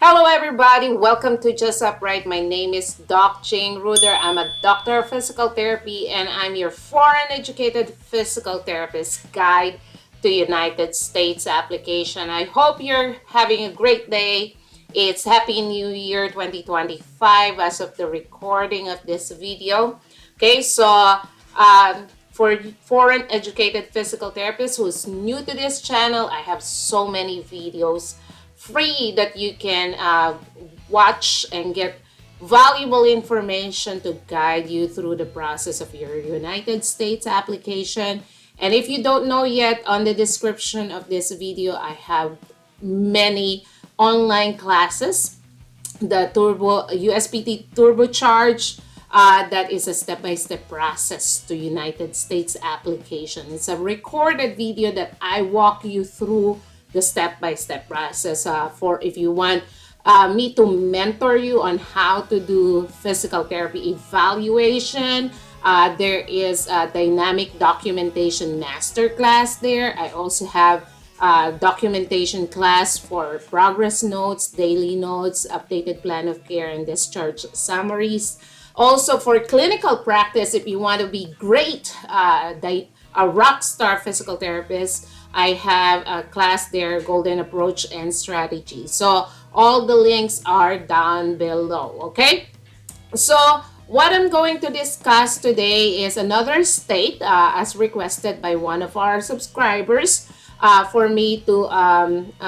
Hello everybody, welcome to Just Upright. My name is Doc Jane Ruder. I'm a doctor of physical therapy and I'm your foreign educated physical therapist guide to United States application. I hope you're having a great day. It's Happy New Year 2025 as of the recording of this video. Okay, so for foreign educated physical therapists who's new to this channel, I have so many videos free that you can watch and get valuable information to guide you through the process of your United States application. And if you don't know yet, on the description of this video, I have many online classes. The Turbo USPT Turbocharge, that is a step-by-step process to United States application. It's a recorded video that I walk you through the step-by-step process for if you want me to mentor you on how to do physical therapy evaluation. There is a dynamic documentation masterclass there. I also have documentation class for progress notes, daily notes, updated plan of care, and discharge summaries. Also for clinical practice, if you want to be great, a rock star physical therapist, I have a class there, Golden Approach and Strategy. So all the links are down below, okay? So what I'm going to discuss today is another state, as requested by one of our subscribers, for me to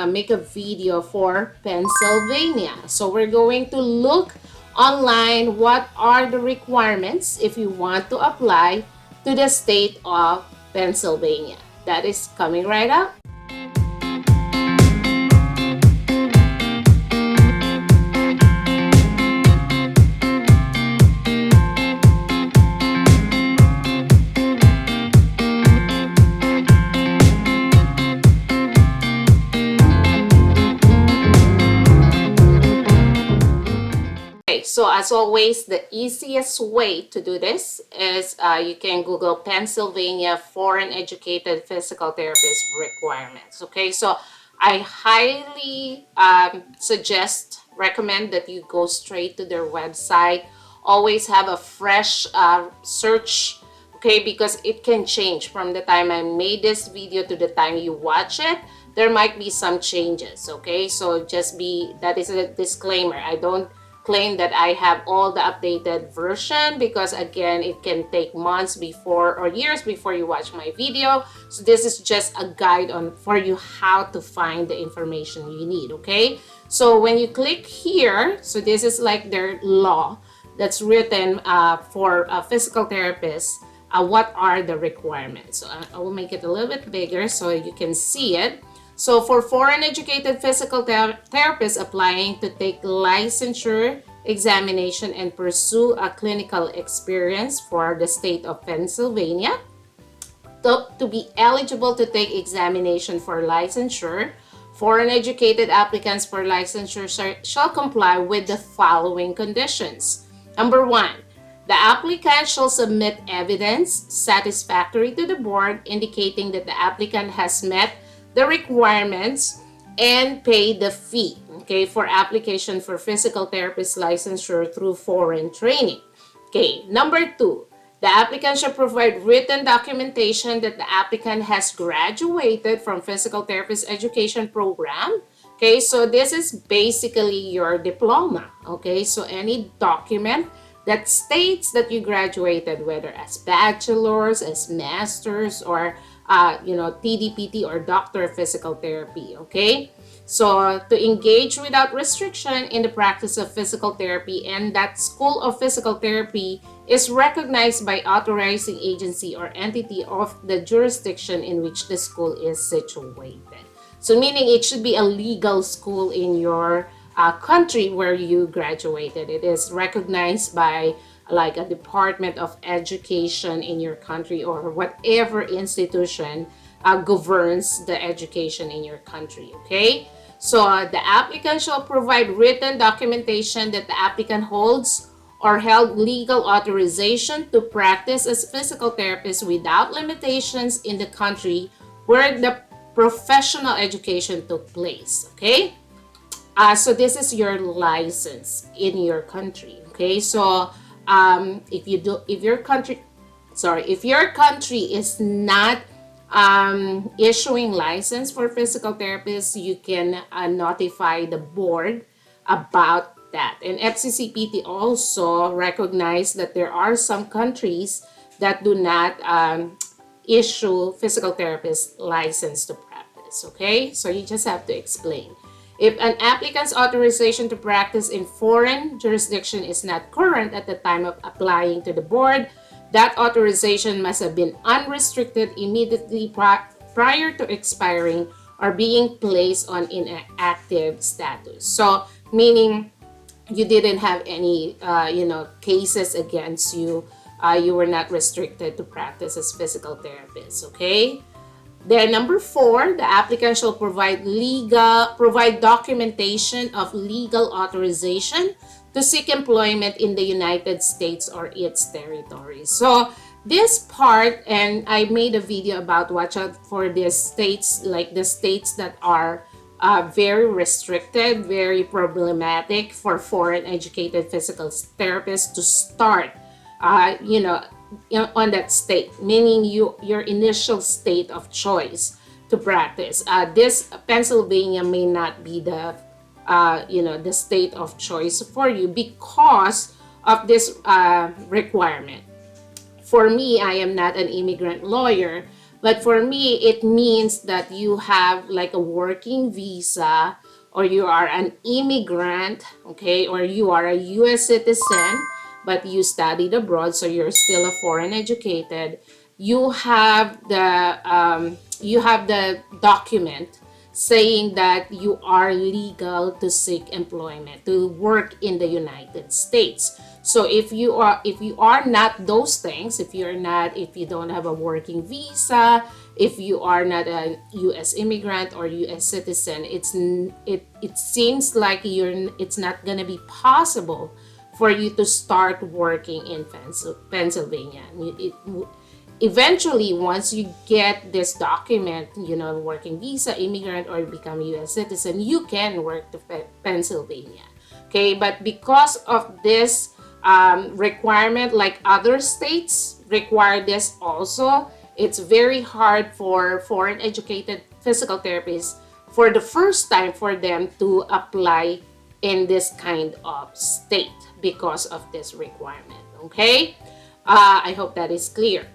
make a video for Pennsylvania. So we're going to look online what are the requirements if you want to apply to the state of Pennsylvania. That is coming right up. So as always, the easiest way to do this is you can Google Pennsylvania Foreign Educated Physical Therapist Requirements. Okay, so I highly recommend that you go straight to their website. Always have a fresh search, okay, because it can change from the time I made this video to the time you watch it. There might be some changes, okay? So that is a disclaimer. I don't claim that I have all the updated version because again it can take months before or years before you watch my video. So this is just a guide on for you how to find the information you need. Okay, so when you click here, so this is like their law that's written for physical therapists. What are the requirements? So I will make it a little bit bigger so you can see it. So for foreign educated physical therapists applying to take licensure examination and pursue a clinical experience for the state of Pennsylvania, to be eligible to take examination for licensure, foreign educated applicants for licensure shall comply with the following conditions. Number one, the applicant shall submit evidence satisfactory to the board indicating that the applicant has met the requirements and pay the fee, okay, for application for physical therapist licensure through foreign training. Okay, number two, the applicant shall provide written documentation that the applicant has graduated from physical therapist education program. Okay, so this is basically your diploma. Okay, so any document that states that you graduated, whether as bachelor's, as master's, or TDPT or Doctor of Physical Therapy, okay? So to engage without restriction in the practice of physical therapy, and that School of Physical Therapy is recognized by authorizing agency or entity of the jurisdiction in which the school is situated. So meaning it should be a legal school in your country where you graduated. It is recognized by like a Department of Education in your country or whatever institution governs the education in your country, okay? So the applicant shall provide written documentation that the applicant holds or held legal authorization to practice as physical therapist without limitations in the country where the professional education took place, okay? So this is your license in your country. Okay, so if your country is not issuing license for physical therapists, you can notify the board about that. And FCCPT also recognized that there are some countries that do not issue physical therapist license to practice. Okay, so you just have to explain. If an applicant's authorization to practice in foreign jurisdiction is not current at the time of applying to the board, that authorization must have been unrestricted immediately prior to expiring or being placed on inactive status. So, meaning you didn't have any, cases against you. You were not restricted to practice as physical therapist. Okay. Then number 4, the applicant shall provide documentation of legal authorization to seek employment in the United States or its territories. So this part, and I made a video about watch out for these states, like the states that are very restricted, very problematic for foreign educated physical therapists to start, on that state, meaning your initial state of choice to practice. This Pennsylvania may not be the state of choice for you because of this requirement. For me, I am not an immigrant lawyer, but for me, it means that you have like a working visa, or you are an immigrant, okay, or you are a U.S. citizen, but you studied abroad, so you're still a foreign educated. You have the document saying that you are legal to seek employment, to work in the United States. So if you are not those things, if you don't have a working visa, if you are not a U.S. immigrant or U.S. citizen, it seems like it's not gonna be possible for you to start working in Pennsylvania. Eventually, once you get this document, working visa, immigrant, or become a U.S. citizen, you can work to Pennsylvania. Okay, but because of this requirement, like other states require this also, it's very hard for foreign educated physical therapists for the first time for them to apply in this kind of state because of this requirement. Okay, I hope that is clear.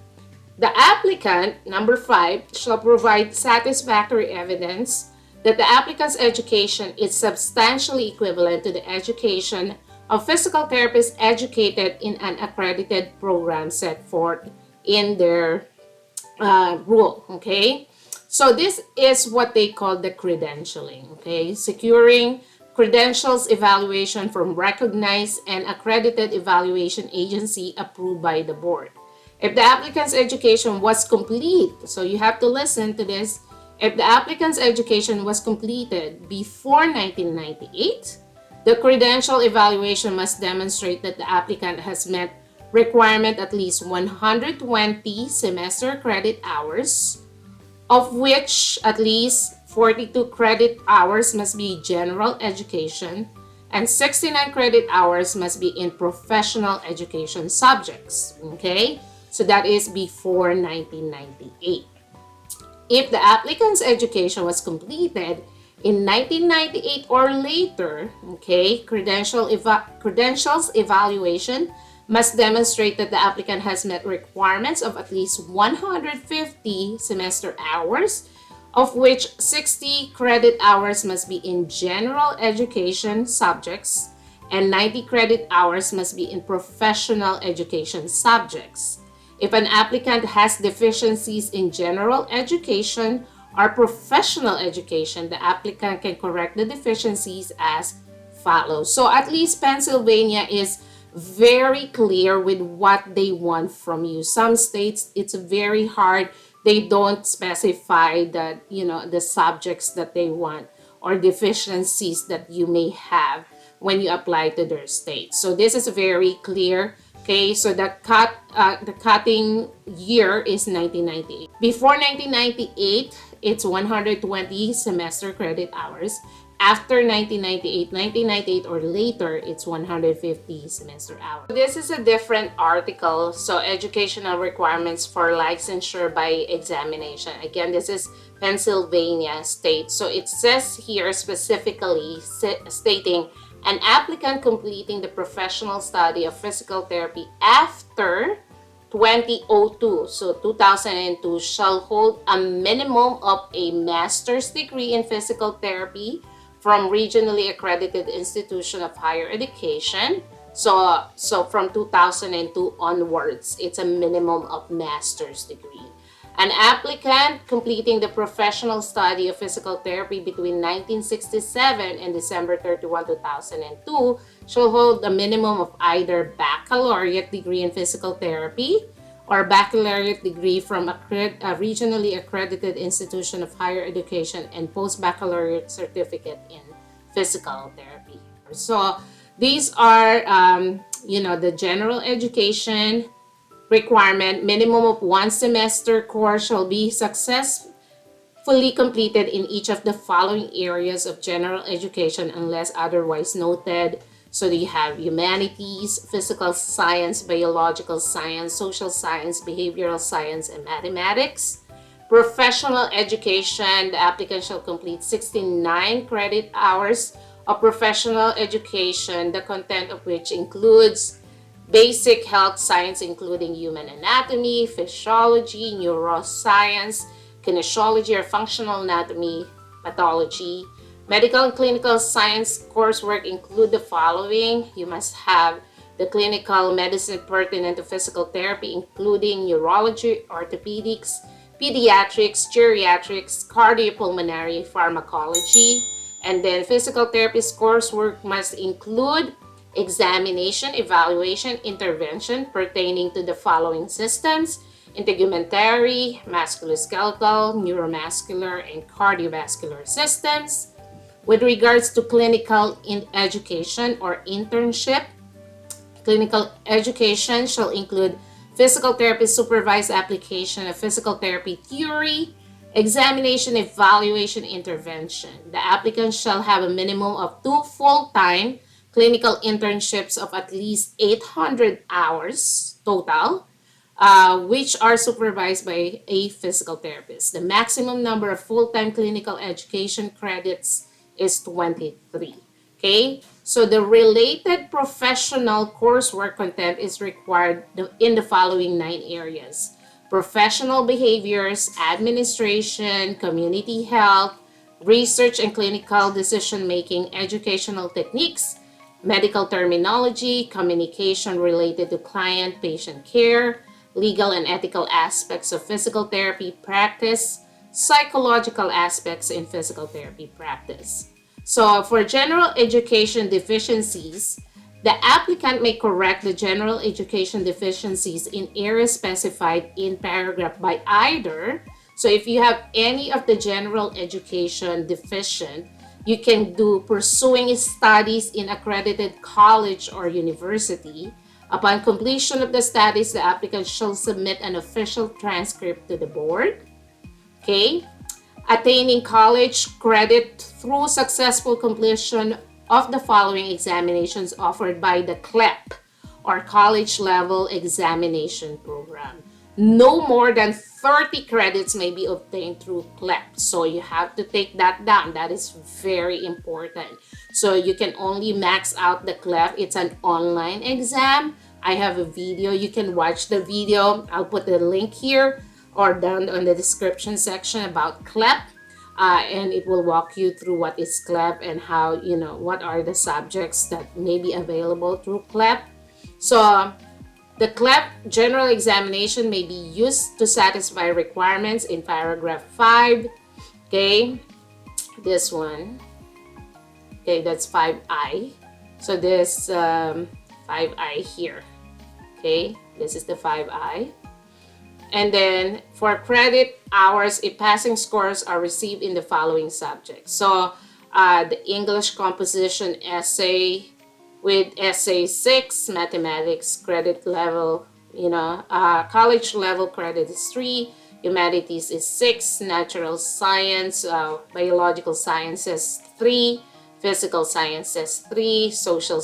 The applicant, number 5, shall provide satisfactory evidence that the applicant's education is substantially equivalent to the education of physical therapists educated in an accredited program set forth in their rule. Okay, so this is what they call the credentialing. Okay, securing credentials evaluation from recognized and accredited evaluation agency approved by the board. If the applicant's education was complete, so you have to listen to this, if the applicant's education was completed before 1998, the credential evaluation must demonstrate that the applicant has met requirement at least 120 semester credit hours, of which at least 42 credit hours must be general education, and 69 credit hours must be in professional education subjects. Okay, so that is before 1998. If the applicant's education was completed in 1998 or later, okay, credentials evaluation must demonstrate that the applicant has met requirements of at least 150 semester hours, of which 60 credit hours must be in general education subjects and 90 credit hours must be in professional education subjects. If an applicant has deficiencies in general education or professional education, the applicant can correct the deficiencies as follows. So at least Pennsylvania is very clear with what they want from you. Some states, it's very hard. They don't specify that, the subjects that they want or deficiencies that you may have when you apply to their state. So this is very clear. Okay, so the cutting year is 1998. Before 1998, it's 120 semester credit hours. After 1998 or later, it's 150 semester hours. This is a different article. So educational requirements for licensure by examination. Again, this is Pennsylvania state. So it says here specifically stating an applicant completing the professional study of physical therapy after 2002, so 2002, shall hold a minimum of a master's degree in physical therapy from regionally accredited institution of higher education. So from 2002 onwards, it's a minimum of master's degree. An applicant completing the professional study of physical therapy between 1967 and December 31, 2002 shall hold a minimum of either baccalaureate degree in physical therapy or baccalaureate degree from a regionally accredited institution of higher education and post-baccalaureate certificate in physical therapy. So these are, the general education requirement. Minimum of 1 semester course shall be successfully completed in each of the following areas of general education unless otherwise noted. So you have humanities, physical science, biological science, social science, behavioral science, and mathematics. Professional education, the applicant shall complete 69 credit hours of professional education, the content of which includes basic health science, including human anatomy, physiology, neuroscience, kinesiology or functional anatomy, pathology. Medical and clinical science coursework include the following. You must have the clinical medicine pertinent to physical therapy, including neurology, orthopedics, pediatrics, geriatrics, cardiopulmonary, pharmacology. And then physical therapist coursework must include examination, evaluation, intervention pertaining to the following systems: integumentary, musculoskeletal, neuromuscular, and cardiovascular systems. With regards to clinical education or internship, clinical education shall include physical therapist supervised application of physical therapy theory, examination, evaluation, intervention. The applicant shall have a minimum of 2 full-time clinical internships of at least 800 hours total, which are supervised by a physical therapist. The maximum number of full-time clinical education credits is 23. Okay, so the related professional coursework content is required in the following 9 areas: professional behaviors, administration, community health, research and clinical decision-making, educational techniques, medical terminology, communication related to client-patient care, legal and ethical aspects of physical therapy practice, psychological aspects in physical therapy practice. So for general education deficiencies, the applicant may correct the general education deficiencies in areas specified in paragraph by either. So if you have any of the general education deficient, you can do pursuing studies in accredited college or university. Upon completion of the studies, the applicant shall submit an official transcript to the board. Okay? Attaining college credit through successful completion of the following examinations offered by the CLEP or College Level Examination Program. No more than 30 credits may be obtained through CLEP. So you have to take that down. That is very important. So you can only max out the CLEP. It's an online exam. I have a video. You can watch the video. I'll put the link here or down on the description section about CLEP. And it will walk you through what is CLEP and how, what are the subjects that may be available through CLEP. So the CLEP general examination may be used to satisfy requirements in paragraph 5. Okay, this one. Okay, that's 5I. So this 5I here. Okay, this is the 5I. And then for credit hours, if passing scores are received in the following subjects. So the English composition essay with essay 6, mathematics credit level, college level credit is 3, humanities is 6, natural science, biological sciences 3, physical sciences 3, social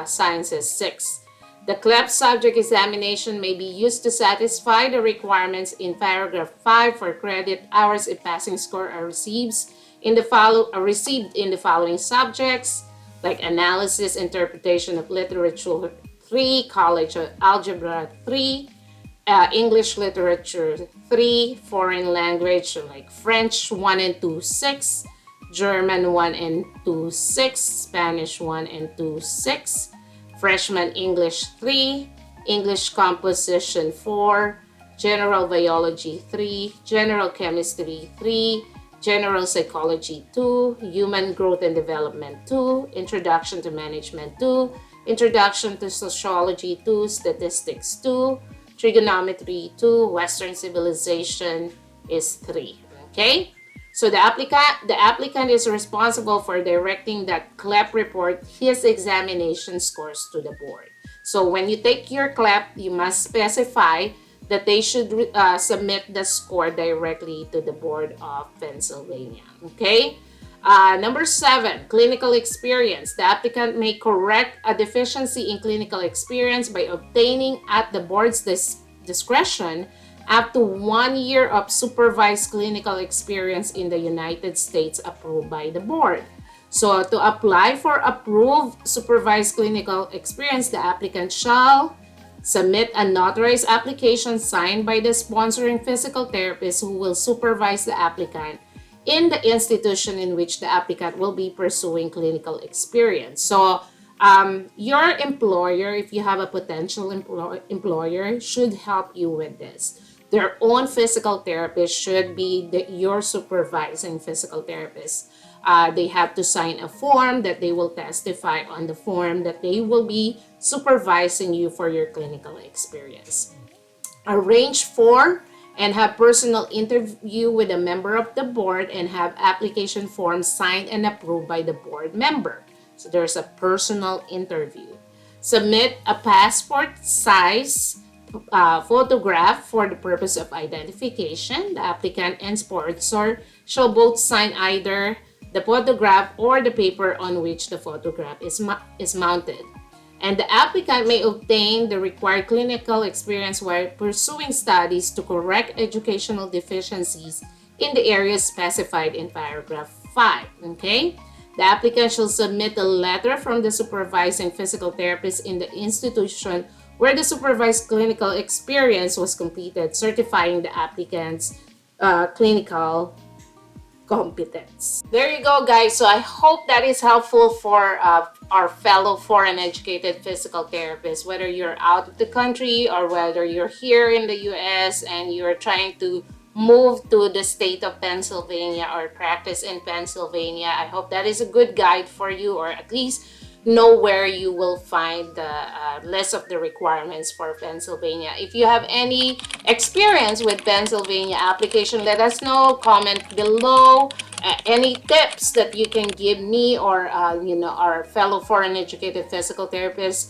sciences 6. The CLEP subject examination may be used to satisfy the requirements in paragraph 5 for credit hours if passing score are received in the following subjects, like analysis, interpretation of literature 3, college algebra 3, English literature 3, foreign language like French 1 and 2 6, German 1 and 2 6, Spanish 1 and 2 6, freshman English 3, English composition 4, general biology 3, general chemistry 3, general psychology 2, human growth and development 2, introduction to management 2, introduction to sociology 2, statistics 2, trigonometry 2, western civilization is 3. Okay, so the applicant is responsible for directing that CLEP report his examination scores to the board. So when you take your CLEP, you must specify that they should submit the score directly to the Board of Pennsylvania. Okay. Number 7, clinical experience. The applicant may correct a deficiency in clinical experience by obtaining at the board's discretion up to 1 year of supervised clinical experience in the United States approved by the board. So to apply for approved supervised clinical experience, the applicant shall submit a notarized application signed by the sponsoring physical therapist who will supervise the applicant in the institution in which the applicant will be pursuing clinical experience. So your employer, if you have a potential employer, should help you with this. Their own physical therapist should be your supervising physical therapist. They have to sign a form that they will testify on the form that they will be supervising you for your clinical experience. Arrange for and have personal interview with a member of the board and have application forms signed and approved by the board member. So there's a personal interview. Submit a passport size photograph for the purpose of identification. The applicant and sponsor shall both sign either the photograph or the paper on which the photograph is mounted. And the applicant may obtain the required clinical experience while pursuing studies to correct educational deficiencies in the areas specified in paragraph 5. Okay? The applicant shall submit a letter from the supervising physical therapist in the institution where the supervised clinical experience was completed, certifying the applicant's clinical competence. There you go, guys. So I hope that is helpful for our fellow foreign educated physical therapists, whether you're out of the country or whether you're here in the US and you're trying to move to the state of Pennsylvania or practice in Pennsylvania. I hope that is a good guide for you, or at least know where you will find the list of the requirements for Pennsylvania. If you have any experience with Pennsylvania application, let us know. Comment below any tips that you can give me or our fellow foreign educated physical therapists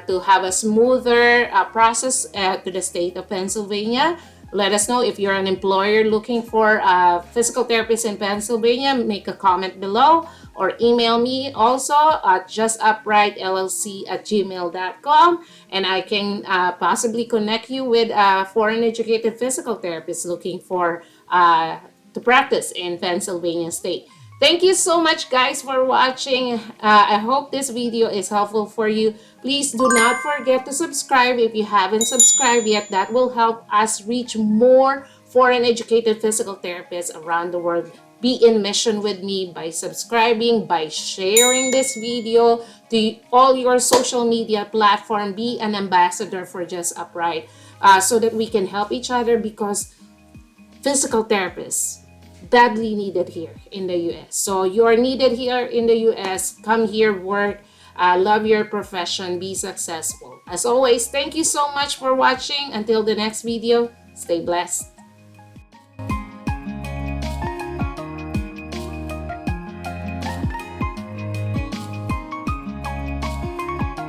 to have a smoother process to the state of Pennsylvania. Let us know. If you're an employer looking for a physical therapist in Pennsylvania, make a comment below or email me also at justuprightllc@gmail.com, and I can possibly connect you with a foreign educated physical therapist looking for to practice in Pennsylvania state. Thank you so much, guys, for watching. I hope this video is helpful for you. Please do not forget to subscribe if you haven't subscribed yet. That will help us reach more foreign educated physical therapists around the world. Be in mission with me by subscribing, by sharing this video to all your social media platform. Be an ambassador for Just Upright so that we can help each other, because physical therapists badly needed here in the US. So you're needed here in the US. Come here, work, love your profession, be successful. As always, thank you so much for watching. Until the next video, stay blessed.